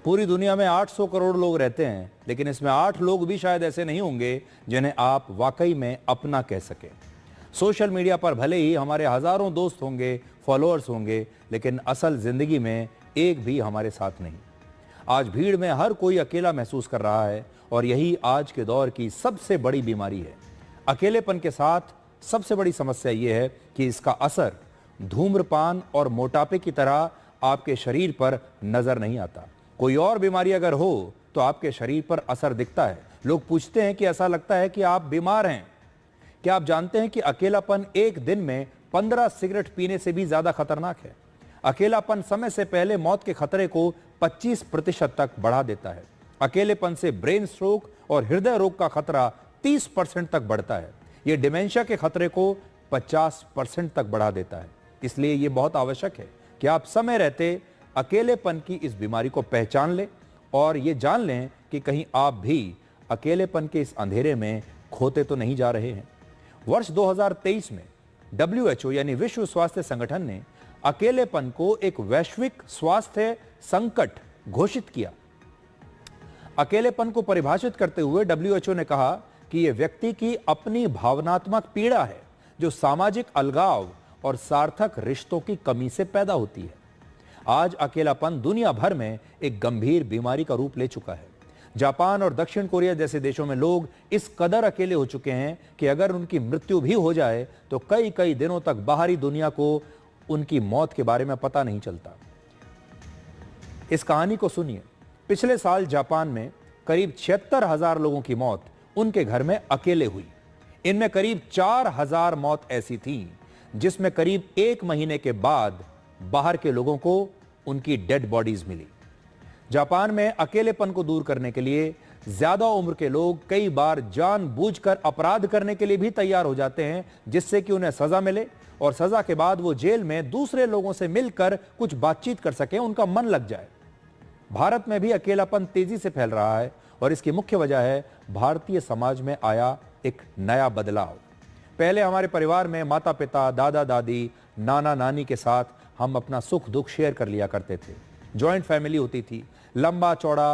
पूरी दुनिया में 800 करोड़ लोग रहते हैं, लेकिन इसमें 8 लोग भी शायद ऐसे नहीं होंगे जिन्हें आप वाकई में अपना कह सके। सोशल मीडिया पर भले ही हमारे हजारों दोस्त होंगे, फॉलोअर्स होंगे, लेकिन असल जिंदगी में एक भी हमारे साथ नहीं। आज भीड़ में हर कोई अकेला महसूस कर रहा है और यही आज के दौर की सबसे बड़ी बीमारी है। अकेलेपन के साथ सबसे बड़ी समस्या यह है कि इसका असर धूम्रपान और मोटापे की तरह आपके शरीर पर नजर नहीं आता। कोई और बीमारी अगर हो तो आपके शरीर पर असर दिखता है। लोग पूछते हैं कि ऐसा लगता है कि आप बीमार हैं। क्या आप जानते हैं कि अकेलापन एक दिन में 15 सिगरेट पीने से भी ज्यादा खतरनाक है? अकेलापन समय से पहले मौत के खतरे को 25% तक बढ़ा देता है। अकेलेपन से ब्रेन स्ट्रोक और हृदय रोग का खतरा 30% तक बढ़ता है। यह डिमेंशिया के खतरे को 50% तक बढ़ा देता है। इसलिए यह बहुत आवश्यक है कि आप समय रहते अकेलेपन की इस बीमारी को पहचान लें और यह जान लें कि कहीं आप भी अकेलेपन के इस अंधेरे में खोते तो नहीं जा रहे हैं। वर्ष 2023 में WHO यानी विश्व स्वास्थ्य संगठन ने अकेलेपन को एक वैश्विक स्वास्थ्य संकट घोषित किया। अकेलेपन को परिभाषित करते हुए WHO ने कहा कि यह व्यक्ति की अपनी भावनात्मक पीड़ा है जो सामाजिक अलगाव और सार्थक रिश्तों की कमी से पैदा होती है। आज अकेलापन दुनिया भर में एक गंभीर बीमारी का रूप ले चुका है। जापान और दक्षिण कोरिया जैसे देशों में लोग इस कदर अकेले हो चुके हैं कि अगर उनकी मृत्यु भी हो जाए तो कई कई दिनों तक बाहरी दुनिया को उनकी मौत के बारे में पता नहीं चलता। इस कहानी को सुनिए। पिछले साल जापान में करीब 76,000 लोगों की मौत उनके घर में अकेले हुई। इनमें करीब 4,000 मौत ऐसी थी जिसमें करीब 1 महीने के बाद बाहर के लोगों को उनकी डेड बॉडीज मिली। जापान में अकेलेपन को दूर करने के लिए ज्यादा उम्र के लोग कई बार जानबूझकर अपराध करने के लिए भी तैयार हो जाते हैं, जिससे कि उन्हें सजा मिले और सजा के बाद वो जेल में दूसरे लोगों से मिलकर कुछ बातचीत कर सके, उनका मन लग जाए। भारत में भी अकेलापन तेजी से फैल रहा है और इसकी मुख्य वजह है भारतीय समाज में आया एक नया बदलाव। पहले हमारे परिवार में माता पिता, दादा दादी, नाना नानी के साथ हम अपना सुख दुख शेयर कर लिया करते थे। जॉइंट फैमिली होती थी, लंबा चौड़ा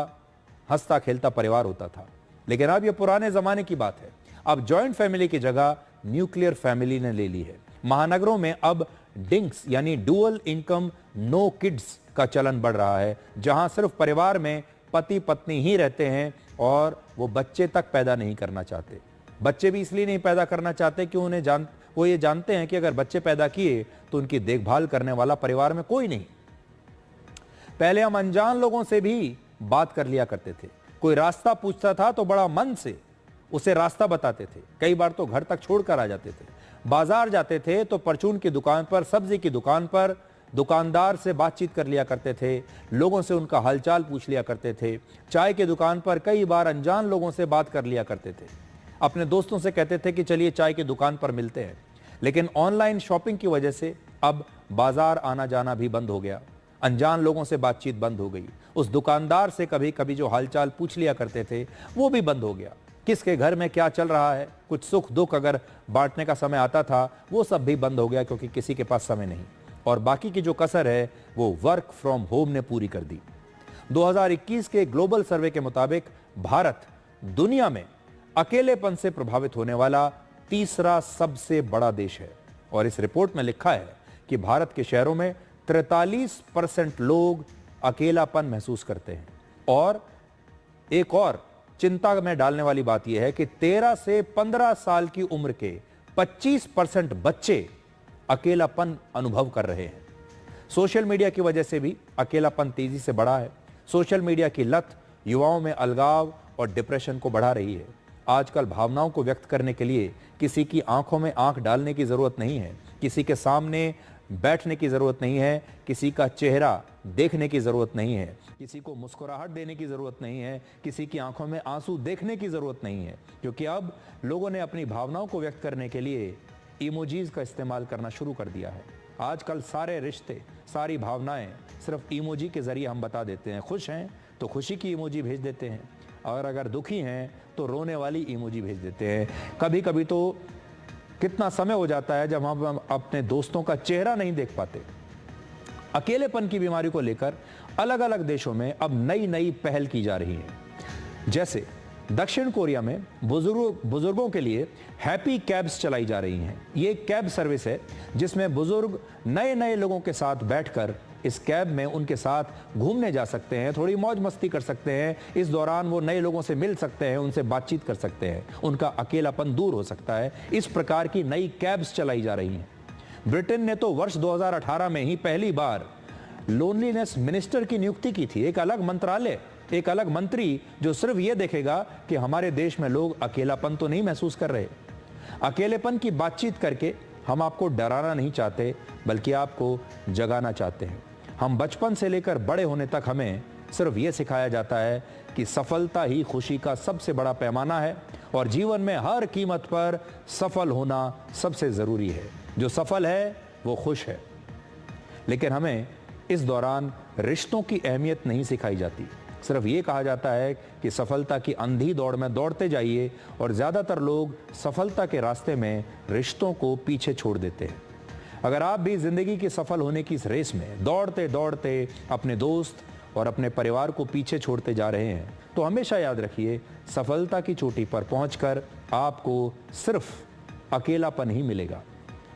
हंसता खेलता परिवार होता था। लेकिन अब यह पुराने जमाने की बात है। अब जॉइंट फैमिली की जगह न्यूक्लियर फैमिली ने ले ली है। महानगरों में अब डिंक्स यानी डुअल इनकम नो किड्स का चलन बढ़ रहा है, जहां सिर्फ परिवार में पति पत्नी ही रहते हैं और वो बच्चे तक पैदा नहीं करना चाहते। बच्चे भी इसलिए नहीं पैदा करना चाहते कि वो ये जानते हैं कि अगर बच्चे पैदा किए तो उनकी देखभाल करने वाला परिवार में कोई नहीं। पहले हम अनजान लोगों से भी बात कर लिया करते थे। कोई रास्ता पूछता था तो बड़ा मन से उसे रास्ता बताते थे। कई बार तो घर तक छोड़कर आ जाते थे। बाजार जाते थे तो परचून की दुकान पर, सब्जी की दुकान पर दुकानदार से बातचीत कर लिया करते थे। लोगों से उनका हालचाल पूछ लिया करते थे। चाय की दुकान पर कई बार अनजान लोगों से बात कर लिया करते थे। अपने दोस्तों से कहते थे कि चलिए चाय की दुकान पर मिलते हैं। लेकिन ऑनलाइन शॉपिंग की वजह से अब बाजार आना जाना भी बंद हो गया। अनजान लोगों से बातचीत बंद हो गई। उस दुकानदार से कभी कभी जो हालचाल पूछ लिया करते थे वो भी बंद हो गया। किसके घर में क्या चल रहा है, कुछ सुख दुख अगर बांटने का समय आता था, वो सब भी बंद हो गया क्योंकि किसी के पास समय नहीं। और बाकी की जो कसर है वो वर्क फ्रॉम होम ने पूरी कर दी। 2021 के ग्लोबल सर्वे के मुताबिक भारत दुनिया में अकेलेपन से प्रभावित होने वाला तीसरा सबसे बड़ा देश है। और इस रिपोर्ट में लिखा है कि भारत के शहरों में 43% लोग अकेलापन महसूस करते हैं। और एक और चिंता में डालने वाली बात यह है कि 13 से 15 साल की उम्र के 25% बच्चे अकेलापन अनुभव कर रहे हैं। सोशल मीडिया की वजह से भी अकेलापन तेजी से बढ़ा है। सोशल मीडिया की लत युवाओं में अलगाव और डिप्रेशन को बढ़ा रही है। आजकल भावनाओं को व्यक्त करने के लिए किसी की आंखों में आंख डालने की जरूरत नहीं है, किसी के सामने बैठने की जरूरत नहीं है, किसी का चेहरा देखने की जरूरत नहीं है, किसी को मुस्कुराहट देने की जरूरत नहीं है, किसी की आंखों में आंसू देखने की जरूरत नहीं है। क्योंकि अब लोगों ने अपनी भावनाओं को व्यक्त करने के लिए इमोजीज का इस्तेमाल करना शुरू कर दिया है। आजकल सारे रिश्ते, सारी भावनाएं सिर्फ इमोजी के जरिए हम बता देते हैं। खुश हैं तो खुशी की इमोजी भेज देते हैं और अगर दुखी हैं तो रोने वाली इमोजी भेज देते हैं। कभी कभी तो कितना समय हो जाता है जब हम अपने दोस्तों का चेहरा नहीं देख पाते। अकेलेपन की बीमारी को लेकर अलग अलग देशों में अब नई नई पहल की जा रही है। जैसे दक्षिण कोरिया में बुजुर्गों के लिए हैप्पी कैब्स चलाई जा रही हैं। ये एक कैब सर्विस है जिसमें बुजुर्ग नए नए लोगों के साथ बैठकर इस कैब में उनके साथ घूमने जा सकते हैं, थोड़ी मौज मस्ती कर सकते हैं। इस दौरान वो नए लोगों से मिल सकते हैं, उनसे बातचीत कर सकते हैं, उनका अकेलापन दूर हो सकता है। इस प्रकार की नई कैब्स चलाई जा रही हैं। ब्रिटेन ने तो वर्ष 2018 में ही पहली बार लोनलीनेस मिनिस्टर की नियुक्ति की थी, एक अलग मंत्रालय, एक अलग मंत्री जो सिर्फ ये देखेगा कि हमारे देश में लोग अकेलापन तो नहीं महसूस कर रहे। अकेलेपन की बातचीत करके हम आपको डराना नहीं चाहते, बल्कि आपको जगाना चाहते हैं। हम बचपन से लेकर बड़े होने तक हमें सिर्फ ये सिखाया जाता है कि सफलता ही खुशी का सबसे बड़ा पैमाना है और जीवन में हर कीमत पर सफल होना सबसे जरूरी है। जो सफल है वो खुश है। लेकिन हमें इस दौरान रिश्तों की अहमियत नहीं सिखाई जाती। सिर्फ ये कहा जाता है कि सफलता की अंधी दौड़ में दौड़ते जाइए और ज्यादातर लोग सफलता के रास्ते में रिश्तों को पीछे छोड़ देते हैं। अगर आप भी जिंदगी के सफल होने की इस रेस में दौड़ते दौड़ते अपने दोस्त और अपने परिवार को पीछे छोड़ते जा रहे हैं, तो हमेशा याद रखिए, सफलता की चोटी पर पहुंचकर आपको सिर्फ अकेलापन ही मिलेगा।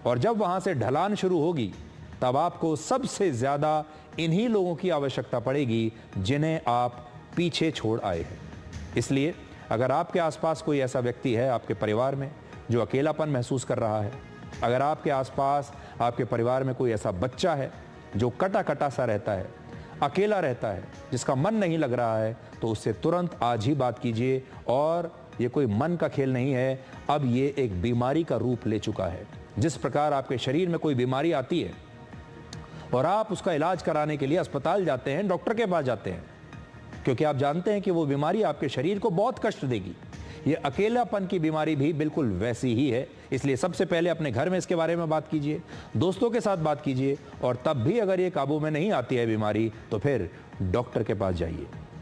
और जब वहां से ढलान शुरू होगी, तब आपको सबसे ज्यादा इन्हीं लोगों की आवश्यकता पड़ेगी जिन्हें आप पीछे छोड़ आए हैं। इसलिए अगर आपके आसपास कोई ऐसा व्यक्ति है आपके परिवार में जो अकेलापन महसूस कर रहा है, अगर आपके आसपास आपके परिवार में कोई ऐसा बच्चा है जो कटा कटा सा रहता है, अकेला रहता है, जिसका मन नहीं लग रहा है, तो उससे तुरंत आज ही बात कीजिए। और ये कोई मन का खेल नहीं है, अब ये एक बीमारी का रूप ले चुका है। जिस प्रकार आपके शरीर में कोई बीमारी आती है और आप उसका इलाज कराने के लिए अस्पताल जाते हैं, डॉक्टर के पास जाते हैं, क्योंकि आप जानते हैं कि वो बीमारी आपके शरीर को बहुत कष्ट देगी। ये अकेलापन की बीमारी भी बिल्कुल वैसी ही है। इसलिए सबसे पहले अपने घर में इसके बारे में बात कीजिए, दोस्तों के साथ बात कीजिए, और तब भी अगर ये काबू में नहीं आती है बीमारी, तो फिर डॉक्टर के पास जाइए।